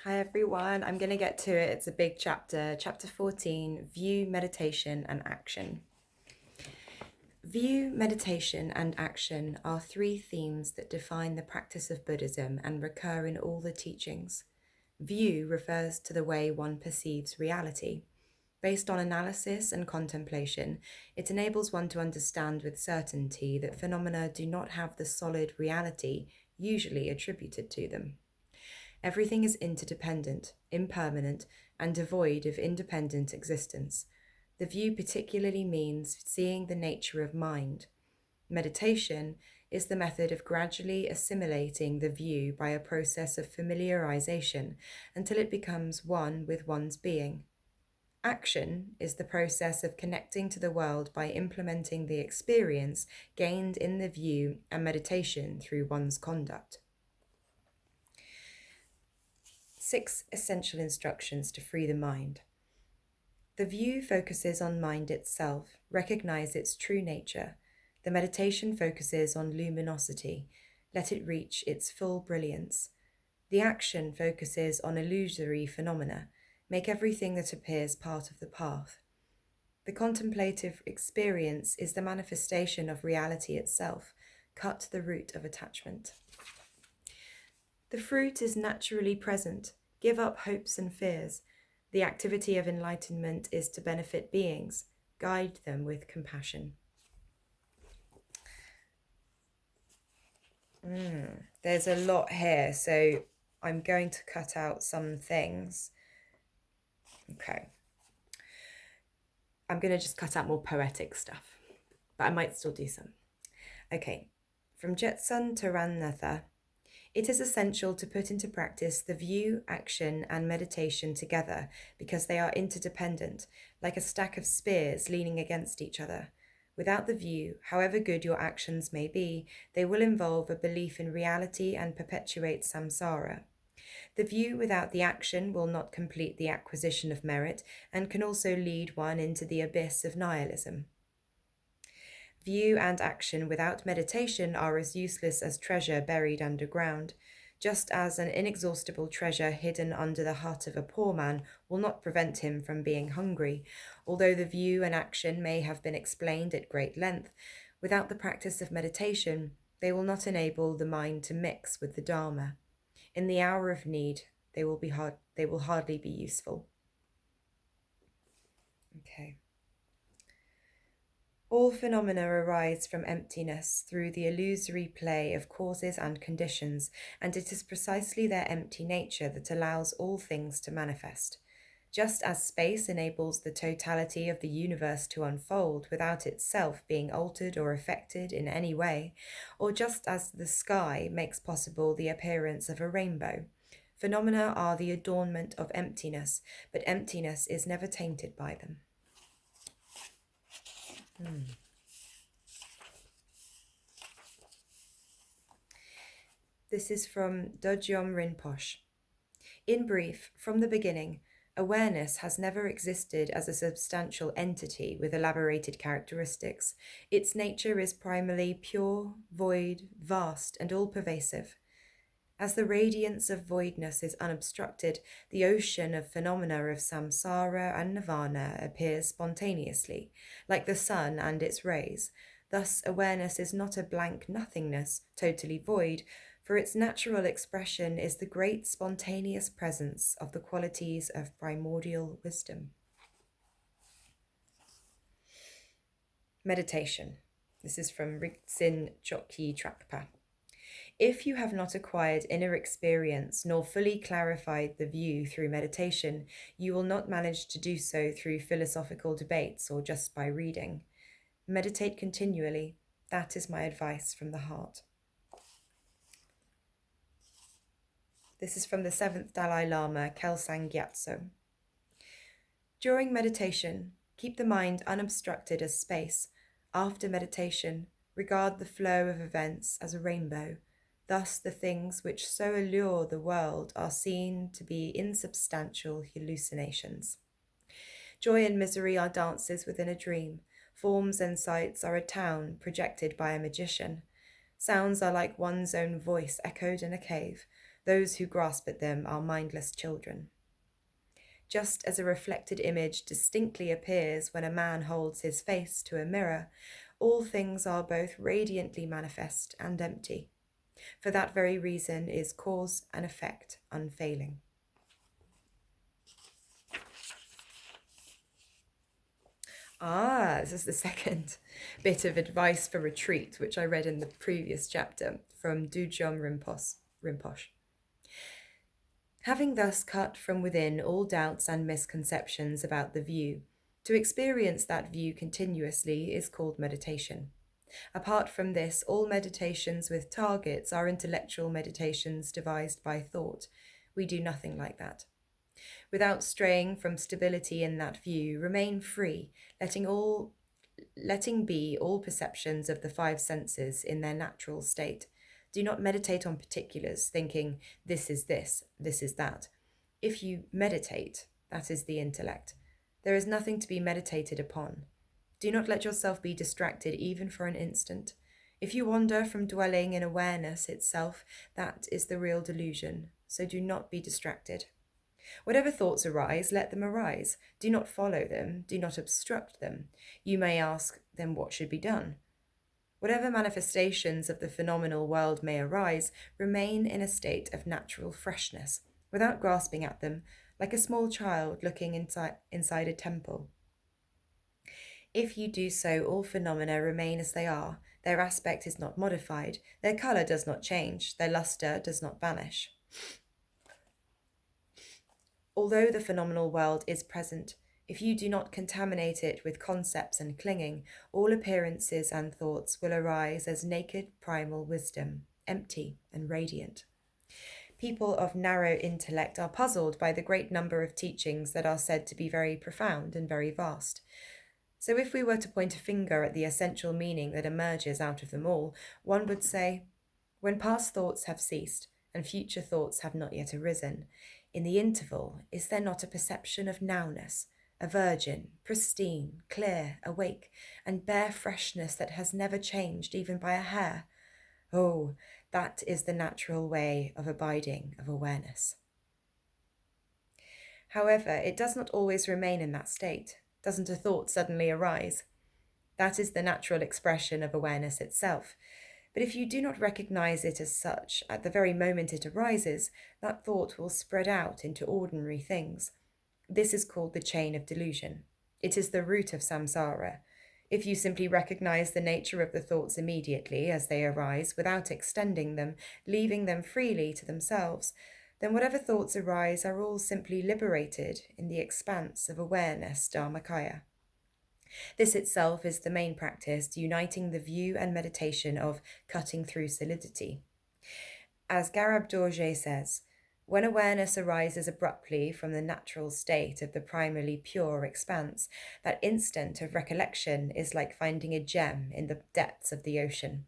Hi everyone, I'm going to get to it. It's a big chapter. Chapter 14, View, Meditation and Action. View, meditation and action are three themes that define the practice of Buddhism and recur in all the teachings. View refers to the way one perceives reality. Based on analysis and contemplation, it enables one to understand with certainty that phenomena do not have the solid reality usually attributed to them. Everything is interdependent, impermanent, and devoid of independent existence. The view particularly means seeing the nature of mind. Meditation is the method of gradually assimilating the view by a process of familiarization until it becomes one with one's being. Action is the process of connecting to the world by implementing the experience gained in the view and meditation through one's conduct. 6 essential instructions to free the mind. The view focuses on mind itself, recognize its true nature. The meditation focuses on luminosity, let it reach its full brilliance. The action focuses on illusory phenomena, make everything that appears part of the path. The contemplative experience is the manifestation of reality itself, cut the root of attachment. The fruit is naturally present. Give up hopes and fears. The activity of enlightenment is to benefit beings. Guide them with compassion. There's a lot here, so I'm going to cut out some things. Okay. I'm going to just cut out more poetic stuff, but I might still do some. Okay. From Jetsun to Ranatha. It is essential to put into practice the view, action, and meditation together because they are interdependent, like a stack of spears leaning against each other. Without the view, however good your actions may be, they will involve a belief in reality and perpetuate samsara. The view without the action will not complete the acquisition of merit and can also lead one into the abyss of nihilism. View and action without meditation are as useless as treasure buried underground. Just as an inexhaustible treasure hidden under the hut of a poor man will not prevent him from being hungry, although the view and action may have been explained at great length, without the practice of meditation, they will not enable the mind to mix with the Dharma. In the hour of need, they will hardly be useful. Okay. All phenomena arise from emptiness through the illusory play of causes and conditions, and it is precisely their empty nature that allows all things to manifest. Just as space enables the totality of the universe to unfold without itself being altered or affected in any way, or just as the sky makes possible the appearance of a rainbow, phenomena are the adornment of emptiness, but emptiness is never tainted by them. This is from Dojom Rinpoche. In brief, from the beginning, awareness has never existed as a substantial entity with elaborated characteristics. Its nature is primarily pure, void, vast, and all-pervasive. As the radiance of voidness is unobstructed, the ocean of phenomena of samsara and nirvana appears spontaneously, like the sun and its rays. Thus, awareness is not a blank nothingness, totally void, for its natural expression is the great spontaneous presence of the qualities of primordial wisdom. Meditation. This is from Riksin Chokyi Trakpa. If you have not acquired inner experience nor fully clarified the view through meditation, you will not manage to do so through philosophical debates or just by reading. Meditate continually. That is my advice from the heart. This is from the 7th Dalai Lama, Kelsang Gyatso. During meditation, keep the mind unobstructed as space. After meditation, regard the flow of events as a rainbow. Thus, the things which so allure the world are seen to be insubstantial hallucinations. Joy and misery are dances within a dream. Forms and sights are a town projected by a magician. Sounds are like one's own voice echoed in a cave. Those who grasp at them are mindless children. Just as a reflected image distinctly appears when a man holds his face to a mirror, all things are both radiantly manifest and empty. For that very reason is cause and effect unfailing. This is the second bit of advice for retreat, which I read in the previous chapter from Dujom Rinpoche. Having thus cut from within all doubts and misconceptions about the view, to experience that view continuously is called meditation. Apart from this, all meditations with targets are intellectual meditations devised by thought. We do nothing like that. Without straying from stability in that view, remain free, letting be all perceptions of the five senses in their natural state. Do not meditate on particulars, thinking, this is that. If you meditate, that is the intellect. There is nothing to be meditated upon. Do not let yourself be distracted even for an instant. If you wander from dwelling in awareness itself, that is the real delusion, so do not be distracted. Whatever thoughts arise, let them arise. Do not follow them, do not obstruct them. You may ask, then what should be done? Whatever manifestations of the phenomenal world may arise, remain in a state of natural freshness, without grasping at them, like a small child looking inside a temple. If you do so, all phenomena remain as they are. Their aspect is not modified, their colour does not change, their lustre does not vanish. Although the phenomenal world is present, if you do not contaminate it with concepts and clinging, all appearances and thoughts will arise as naked primal wisdom, empty and radiant. People of narrow intellect are puzzled by the great number of teachings that are said to be very profound and very vast. So if we were to point a finger at the essential meaning that emerges out of them all, one would say, when past thoughts have ceased and future thoughts have not yet arisen, in the interval, is there not a perception of nowness, a virgin, pristine, clear, awake, and bare freshness that has never changed even by a hair? Oh, that is the natural way of abiding of awareness. However, it does not always remain in that state. Doesn't a thought suddenly arise? That is the natural expression of awareness itself. But if you do not recognize it as such, at the very moment it arises, that thought will spread out into ordinary things. This is called the chain of delusion. It is the root of samsara. If you simply recognize the nature of the thoughts immediately as they arise, without extending them, leaving them freely to themselves, then whatever thoughts arise are all simply liberated in the expanse of awareness, Dharmakaya. This itself is the main practice, uniting the view and meditation of cutting through solidity. As Garab Dorje says, when awareness arises abruptly from the natural state of the primarily pure expanse, that instant of recollection is like finding a gem in the depths of the ocean.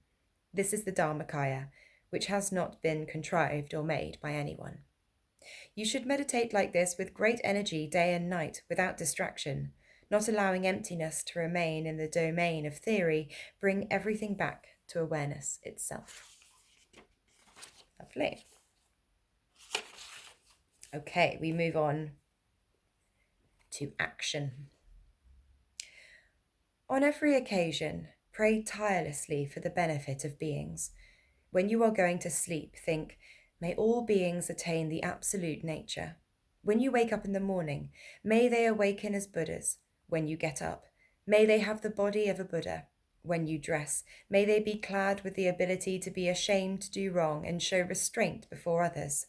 This is the Dharmakaya, which has not been contrived or made by anyone. You should meditate like this with great energy day and night, without distraction. Not allowing emptiness to remain in the domain of theory, bring everything back to awareness itself. Lovely. Okay, we move on to action. On every occasion, pray tirelessly for the benefit of beings. When you are going to sleep, think, may all beings attain the absolute nature. When you wake up in the morning, may they awaken as Buddhas. When you get up, may they have the body of a Buddha. When you dress, may they be clad with the ability to be ashamed to do wrong and show restraint before others.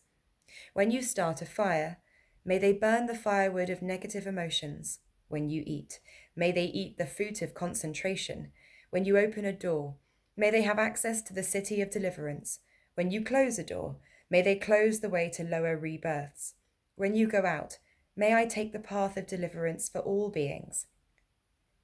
When you start a fire, may they burn the firewood of negative emotions. When you eat, may they eat the fruit of concentration. When you open a door, may they have access to the city of deliverance. When you close a door, may they close the way to lower rebirths. When you go out, may I take the path of deliverance for all beings.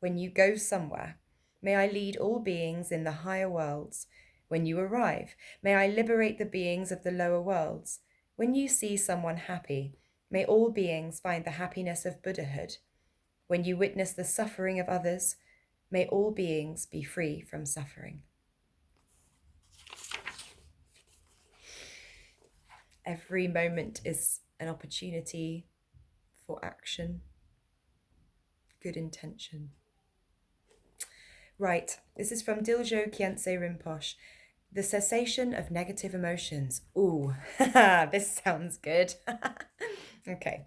When you go somewhere, may I lead all beings in the higher worlds. When you arrive, may I liberate the beings of the lower worlds. When you see someone happy, may all beings find the happiness of Buddhahood. When you witness the suffering of others, may all beings be free from suffering. Every moment is an opportunity for action, good intention. Right, this is from Diljo Khyentse Rinpoche. The cessation of negative emotions. Ooh, this sounds good. Okay.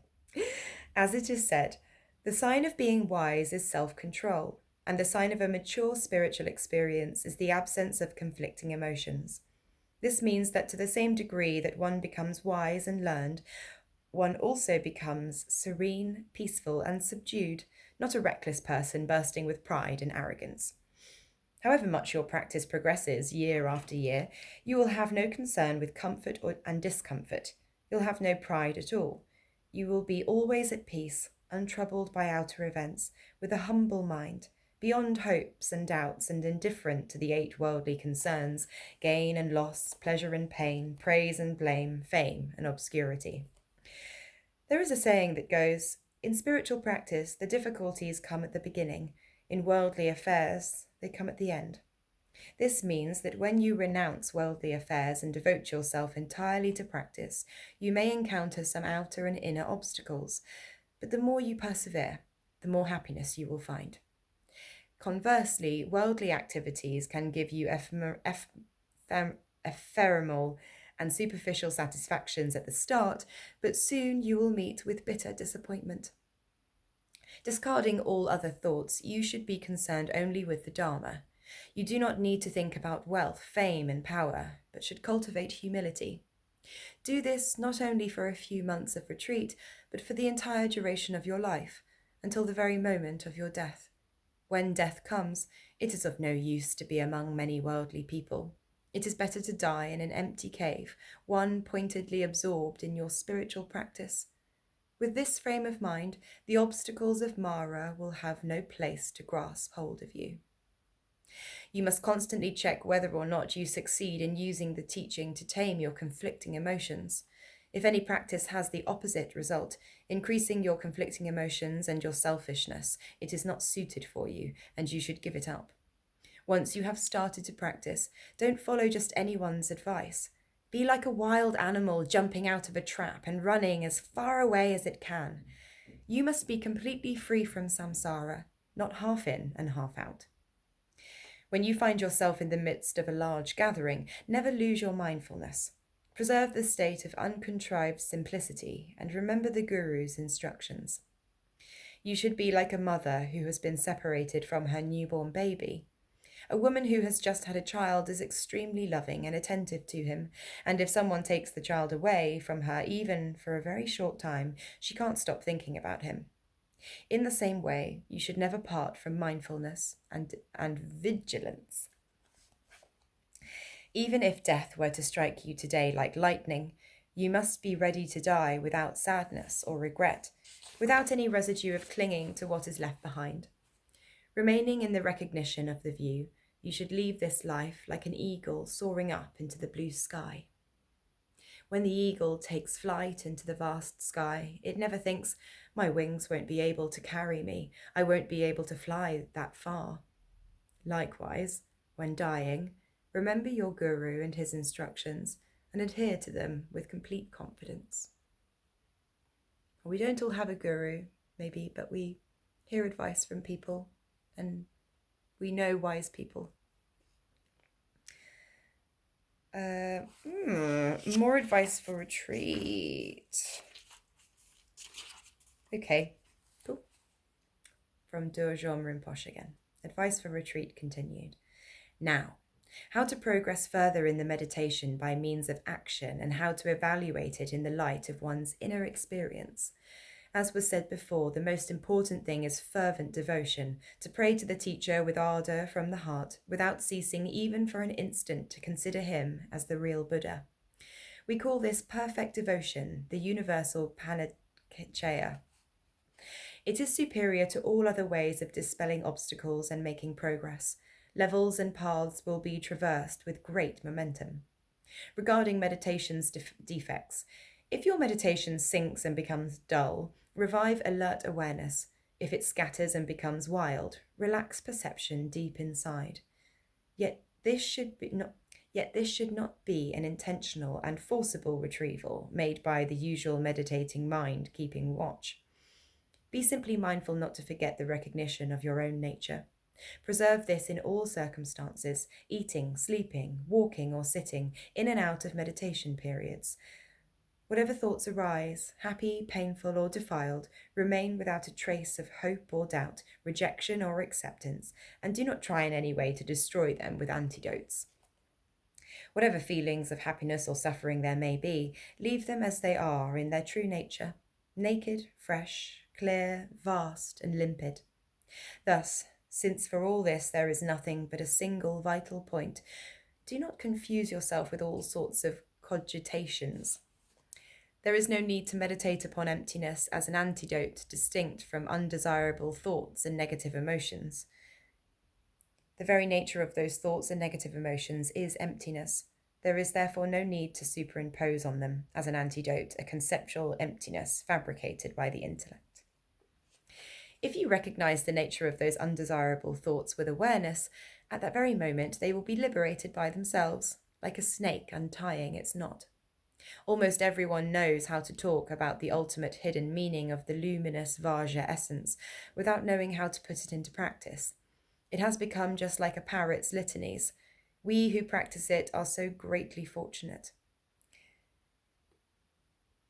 As it is said, the sign of being wise is self-control, and the sign of a mature spiritual experience is the absence of conflicting emotions. This means that to the same degree that one becomes wise and learned, one also becomes serene, peaceful, and subdued, not a reckless person bursting with pride and arrogance. However much your practice progresses year after year, you will have no concern with comfort and discomfort. You'll have no pride at all. You will be always at peace, untroubled by outer events, with a humble mind, beyond hopes and doubts, and indifferent to the 8 worldly concerns: gain and loss, pleasure and pain, praise and blame, fame and obscurity. There is a saying that goes, in spiritual practice, the difficulties come at the beginning. In worldly affairs, they come at the end. This means that when you renounce worldly affairs and devote yourself entirely to practice, you may encounter some outer and inner obstacles, but the more you persevere, the more happiness you will find. Conversely, worldly activities can give you ephemeral and superficial satisfactions at the start, but soon you will meet with bitter disappointment. Discarding all other thoughts, you should be concerned only with the Dharma. You do not need to think about wealth, fame, and power, but should cultivate humility. Do this not only for a few months of retreat, but for the entire duration of your life, until the very moment of your death. When death comes, it is of no use to be among many worldly people. It is better to die in an empty cave, one pointedly absorbed in your spiritual practice. With this frame of mind, the obstacles of Mara will have no place to grasp hold of you. You must constantly check whether or not you succeed in using the teaching to tame your conflicting emotions. If any practice has the opposite result, increasing your conflicting emotions and your selfishness, it is not suited for you, and you should give it up. Once you have started to practice, don't follow just anyone's advice. Be like a wild animal jumping out of a trap and running as far away as it can. You must be completely free from samsara, not half in and half out. When you find yourself in the midst of a large gathering, never lose your mindfulness. Preserve the state of uncontrived simplicity and remember the Guru's instructions. You should be like a mother who has been separated from her newborn baby. A woman who has just had a child is extremely loving and attentive to him, and if someone takes the child away from her, even for a very short time, she can't stop thinking about him. In the same way, you should never part from mindfulness and vigilance. Even if death were to strike you today like lightning, you must be ready to die without sadness or regret, without any residue of clinging to what is left behind. Remaining in the recognition of the view, you should leave this life like an eagle soaring up into the blue sky. When the eagle takes flight into the vast sky, it never thinks, my wings won't be able to carry me, I won't be able to fly that far. Likewise, when dying, remember your guru and his instructions and adhere to them with complete confidence. We don't all have a guru, maybe, but we hear advice from people and we know wise people. More advice for retreat. Okay, cool. From Dorjom Rinpoche again. Advice for retreat continued. Now, how to progress further in the meditation by means of action and how to evaluate it in the light of one's inner experience. As was said before, the most important thing is fervent devotion, to pray to the teacher with ardour from the heart, without ceasing even for an instant to consider him as the real Buddha. We call this perfect devotion, the universal panacea. It is superior to all other ways of dispelling obstacles and making progress. Levels and paths will be traversed with great momentum. Regarding meditation's defects, if your meditation sinks and becomes dull, revive alert awareness. If it scatters and becomes wild, relax perception deep inside. Yet this should Yet this should not be an intentional and forcible retrieval made by the usual meditating mind keeping watch. Be simply mindful not to forget the recognition of your own nature. Preserve this in all circumstances, eating, sleeping, walking, or sitting, in and out of meditation periods. Whatever thoughts arise, happy, painful, or defiled, remain without a trace of hope or doubt, rejection or acceptance, and do not try in any way to destroy them with antidotes. Whatever feelings of happiness or suffering there may be, leave them as they are in their true nature, naked, fresh, clear, vast, and limpid. Thus, since for all this there is nothing but a single vital point, do not confuse yourself with all sorts of cogitations. There is no need to meditate upon emptiness as an antidote distinct from undesirable thoughts and negative emotions. The very nature of those thoughts and negative emotions is emptiness. There is therefore no need to superimpose on them, as an antidote, a conceptual emptiness fabricated by the intellect. If you recognize the nature of those undesirable thoughts with awareness, at that very moment they will be liberated by themselves, like a snake untying its knot. Almost everyone knows how to talk about the ultimate hidden meaning of the luminous Vajra essence without knowing how to put it into practice. It has become just like a parrot's litanies. We who practice it are so greatly fortunate.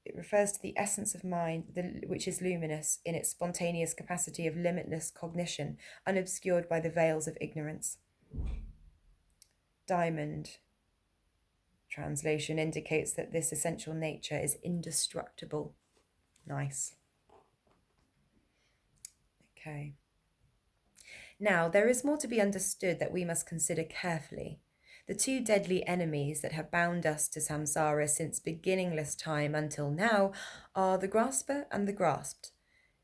It refers to the essence of mind, which is luminous in its spontaneous capacity of limitless cognition, unobscured by the veils of ignorance. Diamond translation indicates that this essential nature is indestructible. Nice. Okay. Now, there is more to be understood that we must consider carefully. The two deadly enemies that have bound us to samsara since beginningless time until now are the grasper and the grasped.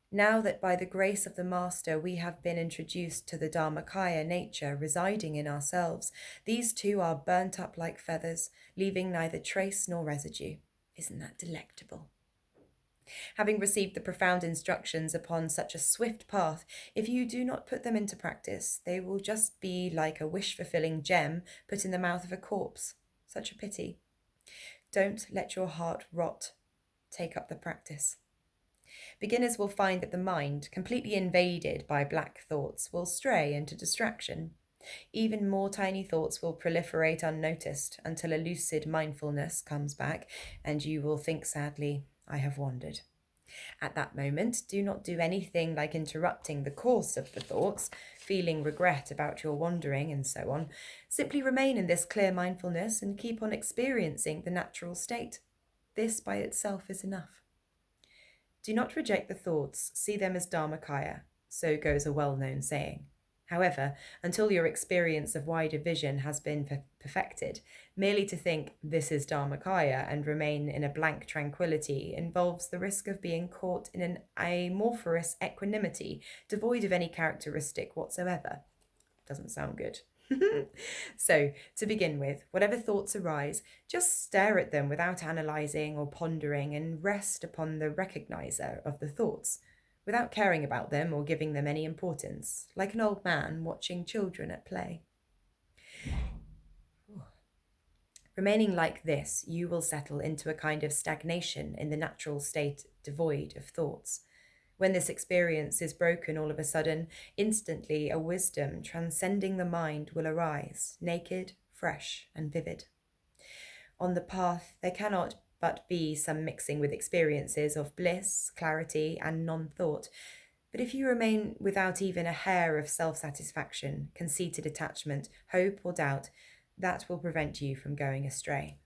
Now that by the grace of the Master we have been introduced to the Dharmakaya nature residing in ourselves, these two are burnt up like feathers, leaving neither trace nor residue. Isn't that delectable? Having received the profound instructions upon such a swift path, if you do not put them into practice, they will just be like a wish-fulfilling gem put in the mouth of a corpse. Such a pity. Don't let your heart rot. Take up the practice. Beginners will find that the mind, completely invaded by black thoughts, will stray into distraction. Even more tiny thoughts will proliferate unnoticed until a lucid mindfulness comes back, and you will think sadly, I have wandered. At that moment, do not do anything like interrupting the course of the thoughts, feeling regret about your wandering, and so on. Simply remain in this clear mindfulness and keep on experiencing the natural state. This by itself is enough. Do not reject the thoughts, see them as Dharmakaya. So goes a well-known saying. However, until your experience of wider vision has been perfected, merely to think this is Dharmakaya and remain in a blank tranquility involves the risk of being caught in an amorphous equanimity devoid of any characteristic whatsoever. Doesn't sound good. So, to begin with, whatever thoughts arise, just stare at them without analysing or pondering and rest upon the recognizer of the thoughts, without caring about them or giving them any importance, like an old man watching children at play. Remaining like this, you will settle into a kind of stagnation in the natural state devoid of thoughts. When this experience is broken all of a sudden, instantly a wisdom transcending the mind will arise, naked, fresh, and vivid. On the path, there cannot but be some mixing with experiences of bliss, clarity, and non-thought. But if you remain without even a hair of self-satisfaction, conceited attachment, hope, or doubt, that will prevent you from going astray.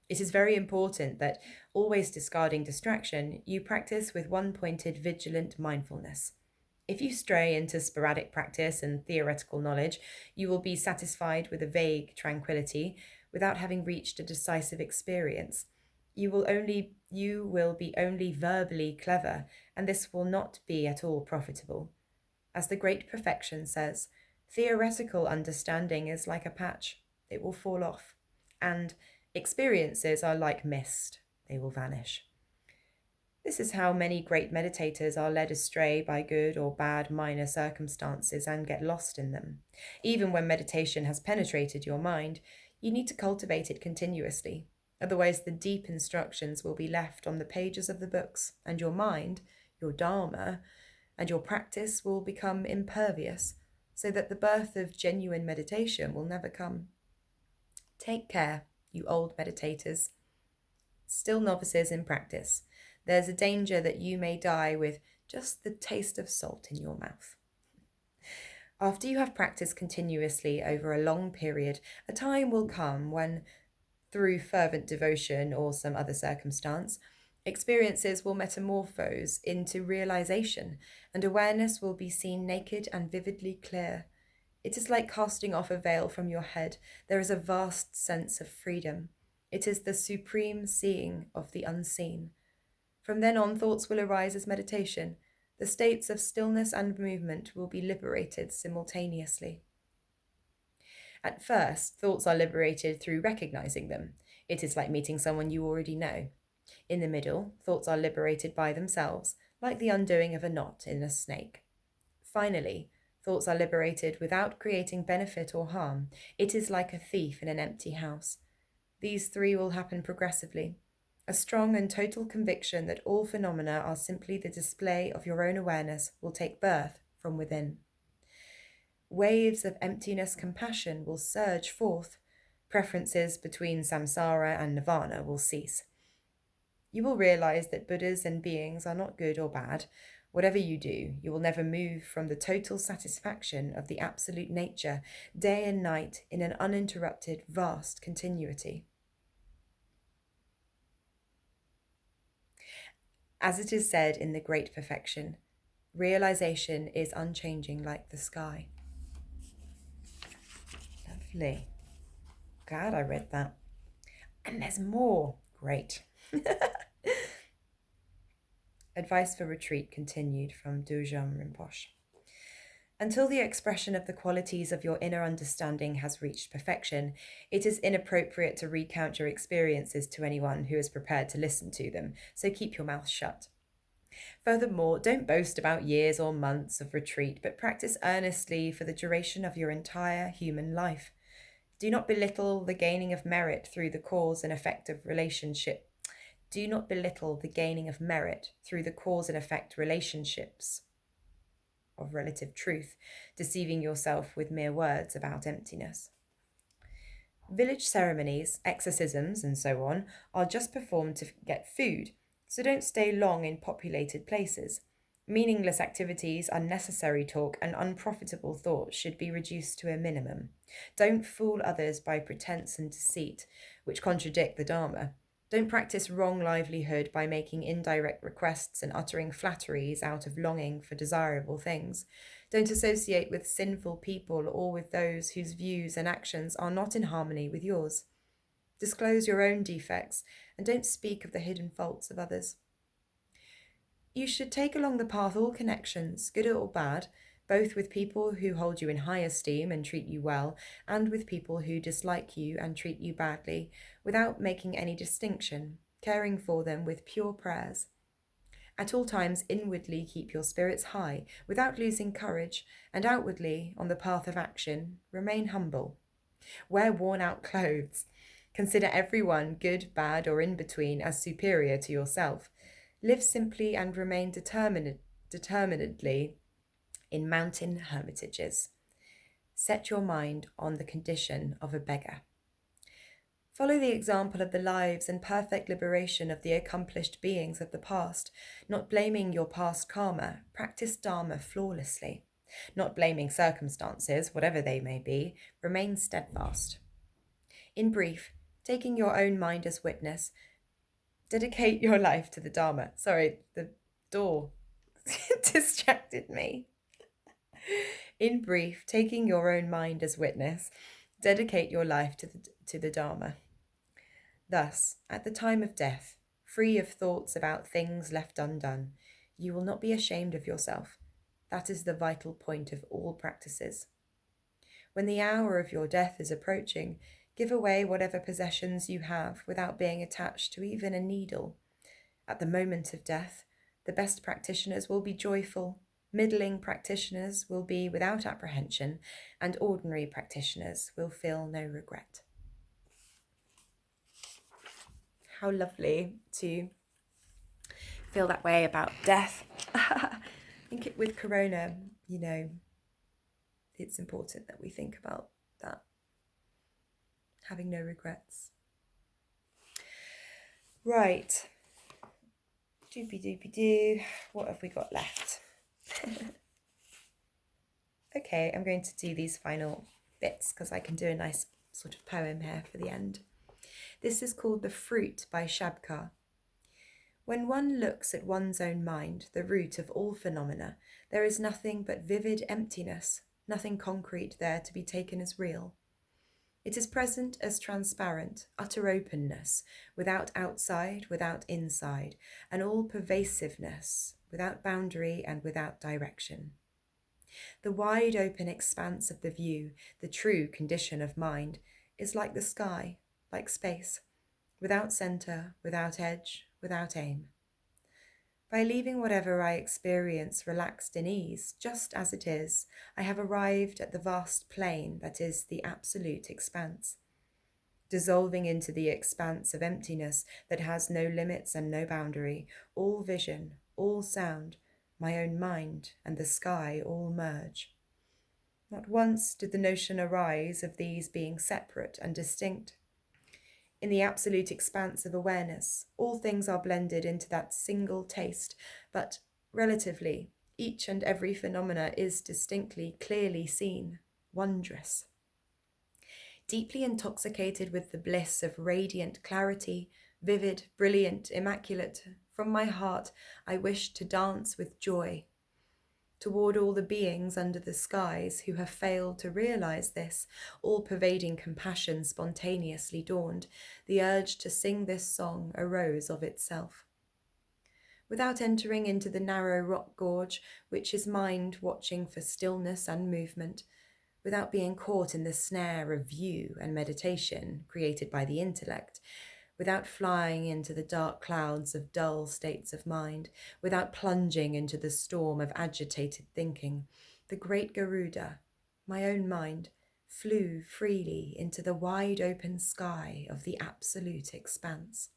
It is very important that, always discarding distraction, you practice with one-pointed, vigilant mindfulness. If you stray into sporadic practice and theoretical knowledge, you will be satisfied with a vague tranquility without having reached a decisive experience. You will be only verbally clever, and this will not be at all profitable. As the great perfection says, theoretical understanding is like a patch. It will fall off. And experiences are like mist. They will vanish. This is how many great meditators are led astray by good or bad minor circumstances and get lost in them. Even when meditation has penetrated your mind, You need to cultivate it continuously. Otherwise, the deep instructions will be left on the pages of the books, and your mind, your Dharma, and your practice will become impervious, so that the birth of genuine meditation will never come. Take care, you old meditators, still novices in practice. There's a danger that you may die with just the taste of salt in your mouth. After you have practiced continuously over a long period, a time will come when, through fervent devotion or some other circumstance, experiences will metamorphose into realization, and awareness will be seen naked and vividly clear. It is like casting off a veil from your head. There is a vast sense of freedom. It is the supreme seeing of the unseen. From then on, thoughts will arise as meditation. The states of stillness and movement will be liberated simultaneously. At first, thoughts are liberated through recognizing them. It is like meeting someone you already know. In the middle, thoughts are liberated by themselves, like the undoing of a knot in a snake. Finally, thoughts are liberated without creating benefit or harm. It is like a thief in an empty house. These three will happen progressively. A strong and total conviction that all phenomena are simply the display of your own awareness will take birth from within. Waves of emptiness compassion will surge forth. Preferences between samsara and nirvana will cease. You will realize that Buddhas and beings are not good or bad. Whatever you do, you will never move from the total satisfaction of the absolute nature, day and night, in an uninterrupted, vast continuity. As it is said in the Great Perfection, realization is unchanging like the sky. Lovely. Glad I read that. And there's more. Great. Advice for retreat continued from Dujam Rinpoche. Until the expression of the qualities of your inner understanding has reached perfection, it is inappropriate to recount your experiences to anyone who is prepared to listen to them, so keep your mouth shut. Furthermore, don't boast about years or months of retreat, but practice earnestly for the duration of your entire human life. Do not belittle the gaining of merit through the cause and effect of relationship. Do not belittle the gaining of merit through the cause and effect relationships of relative truth, deceiving yourself with mere words about emptiness. Village ceremonies, exorcisms, and so on are just performed to get food, so don't stay long in populated places. Meaningless activities, unnecessary talk, and unprofitable thoughts should be reduced to a minimum. Don't fool others by pretense and deceit, which contradict the Dharma. Don't practice wrong livelihood by making indirect requests and uttering flatteries out of longing for desirable things. Don't associate with sinful people or with those whose views and actions are not in harmony with yours. Disclose your own defects and don't speak of the hidden faults of others. You should take along the path all connections, good or bad, both with people who hold you in high esteem and treat you well, and with people who dislike you and treat you badly, without making any distinction, caring for them with pure prayers. At all times inwardly keep your spirits high, without losing courage, and outwardly, on the path of action, remain humble. Wear worn-out clothes. Consider everyone, good, bad, or in between, as superior to yourself. Live simply and remain determinedly in mountain hermitages. Set your mind on the condition of a beggar. Follow the example of the lives and perfect liberation of the accomplished beings of the past, not blaming your past karma. Practice Dharma flawlessly. Not blaming circumstances, whatever they may be, remain steadfast. In brief, taking your own mind as witness, dedicate your life to the Dharma. Sorry, the door distracted me. In brief, taking your own mind as witness, dedicate your life to the Dharma. Thus, at the time of death, free of thoughts about things left undone, you will not be ashamed of yourself. That is the vital point of all practices. When the hour of your death is approaching, give away whatever possessions you have without being attached to even a needle. At the moment of death, the best practitioners will be joyful, middling practitioners will be without apprehension, and ordinary practitioners will feel no regret. how lovely to feel that way about death. I think with Corona, it's important that we think about that. Having no regrets. Right. Doopy-doopy-doo. What have we got left? Okay, I'm going to do these final bits because I can do a nice sort of poem here for the end. This is called The Fruit by Shabkar. When one looks at one's own mind, the root of all phenomena, there is nothing but vivid emptiness, nothing concrete there to be taken as real. It is present as transparent, utter openness, without outside, without inside, and all pervasiveness, without boundary and without direction. The wide open expanse of the view, the true condition of mind, is like the sky, like space, without centre, without edge, without aim. By leaving whatever I experience relaxed in ease, just as it is, I have arrived at the vast plain that is the absolute expanse. Dissolving into the expanse of emptiness that has no limits and no boundary, all vision, all sound, my own mind and the sky all merge. Not once did the notion arise of these being separate and distinct. In the absolute expanse of awareness, all things are blended into that single taste, but relatively, each and every phenomena is distinctly, clearly seen, wondrous. Deeply intoxicated with the bliss of radiant clarity, vivid, brilliant, immaculate, from my heart I wish to dance with joy. Toward all the beings under the skies who have failed to realize this, all-pervading compassion spontaneously dawned. The urge to sing this song arose of itself. Without entering into the narrow rock gorge, which is mind watching for stillness and movement, without being caught in the snare of view and meditation created by the intellect, without flying into the dark clouds of dull states of mind, without plunging into the storm of agitated thinking, the great Garuda, my own mind, flew freely into the wide open sky of the absolute expanse.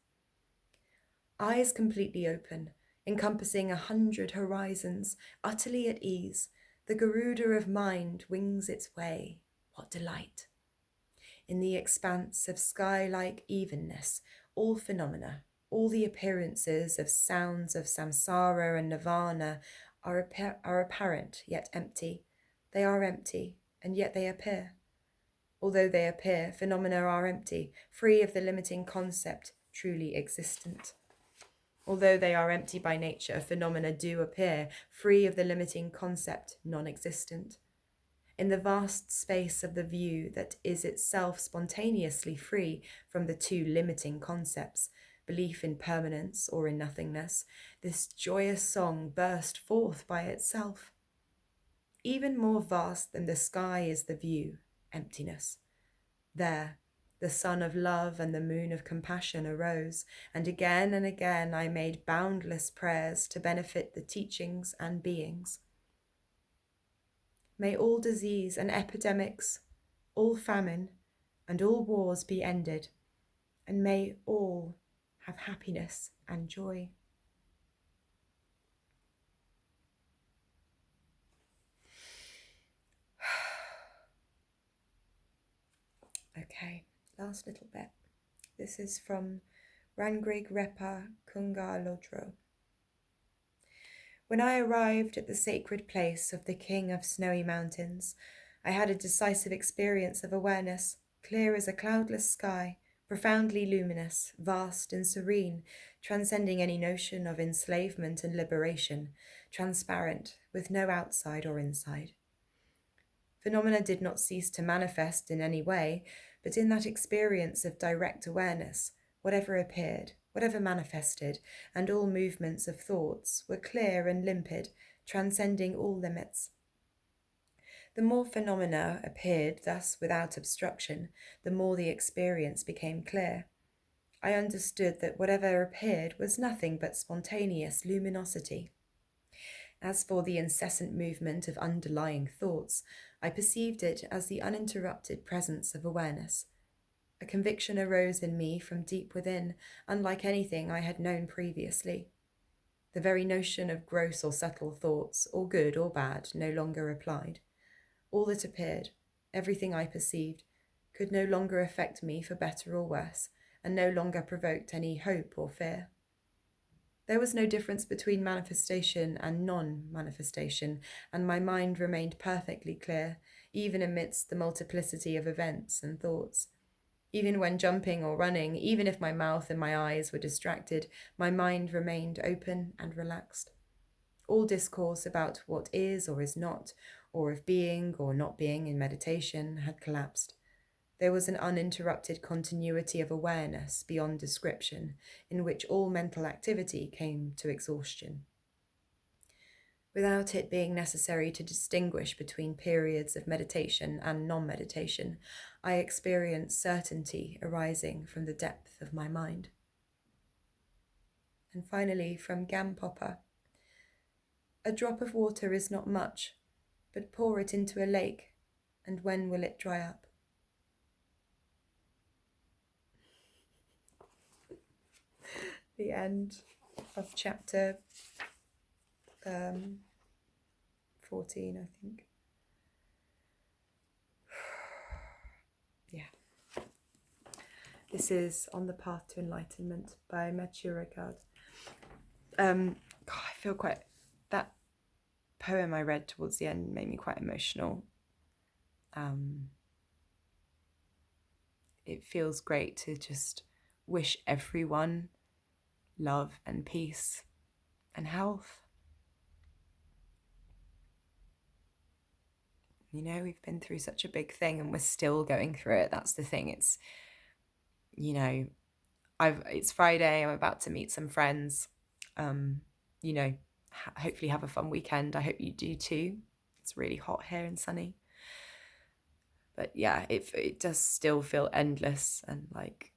Eyes completely open, encompassing 100 horizons, utterly at ease, the Garuda of mind wings its way. What delight! In the expanse of sky-like evenness, all phenomena, all the appearances of sounds of samsara and nirvana are apparent yet empty. They are empty, and yet they appear. Although they appear, phenomena are empty, free of the limiting concept, truly existent. Although they are empty by nature, phenomena do appear, free of the limiting concept, non-existent. In the vast space of the view that is itself spontaneously free from the two limiting concepts, belief in permanence or in nothingness, this joyous song burst forth by itself. Even more vast than the sky is the view, emptiness. There, the sun of love and the moon of compassion arose, and again I made boundless prayers to benefit the teachings and beings. May all disease and epidemics, all famine, and all wars be ended, and may all have happiness and joy. Okay, last little bit. This is from Rangrig Repa Kunga Lodro. When I arrived at the sacred place of the King of Snowy Mountains, I had a decisive experience of awareness, clear as a cloudless sky, profoundly luminous, vast and serene, transcending any notion of enslavement and liberation, transparent, with no outside or inside. Phenomena did not cease to manifest in any way, but in that experience of direct awareness, whatever appeared, whatever manifested, and all movements of thoughts were clear and limpid, transcending all limits. The more phenomena appeared thus without obstruction, the more the experience became clear. I understood that whatever appeared was nothing but spontaneous luminosity. As for the incessant movement of underlying thoughts, I perceived it as the uninterrupted presence of awareness. A conviction arose in me from deep within, unlike anything I had known previously. The very notion of gross or subtle thoughts, or good or bad, no longer applied. All that appeared, everything I perceived, could no longer affect me for better or worse, and no longer provoked any hope or fear. There was no difference between manifestation and non-manifestation, and my mind remained perfectly clear, even amidst the multiplicity of events and thoughts. Even when jumping or running, even if my mouth and my eyes were distracted, my mind remained open and relaxed. All discourse about what is or is not, or of being or not being in meditation, had collapsed. There was an uninterrupted continuity of awareness beyond description, in which all mental activity came to exhaustion. Without it being necessary to distinguish between periods of meditation and non-meditation, I experienced certainty arising from the depth of my mind. And finally, from Gampopa, a drop of water is not much, but pour it into a lake, and when will it dry up? The end of chapter 14, I think. Yeah. This is On the Path to Enlightenment by Mathieu Ricard. I feel quite... That poem I read towards the end made me quite emotional. It feels great to just wish everyone love and peace and health. You know, we've been through such a big thing and we're still going through it. That's the thing. It's, you know, it's Friday. I'm about to meet some friends. You know, hopefully have a fun weekend. I hope you do too. It's really hot here and sunny. But yeah, it does still feel endless and like,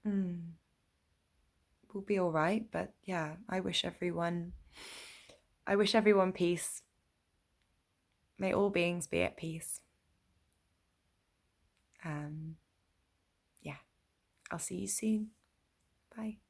we'll be all right. But yeah, I wish everyone peace. May all beings be at peace. Yeah, I'll see you soon. Bye.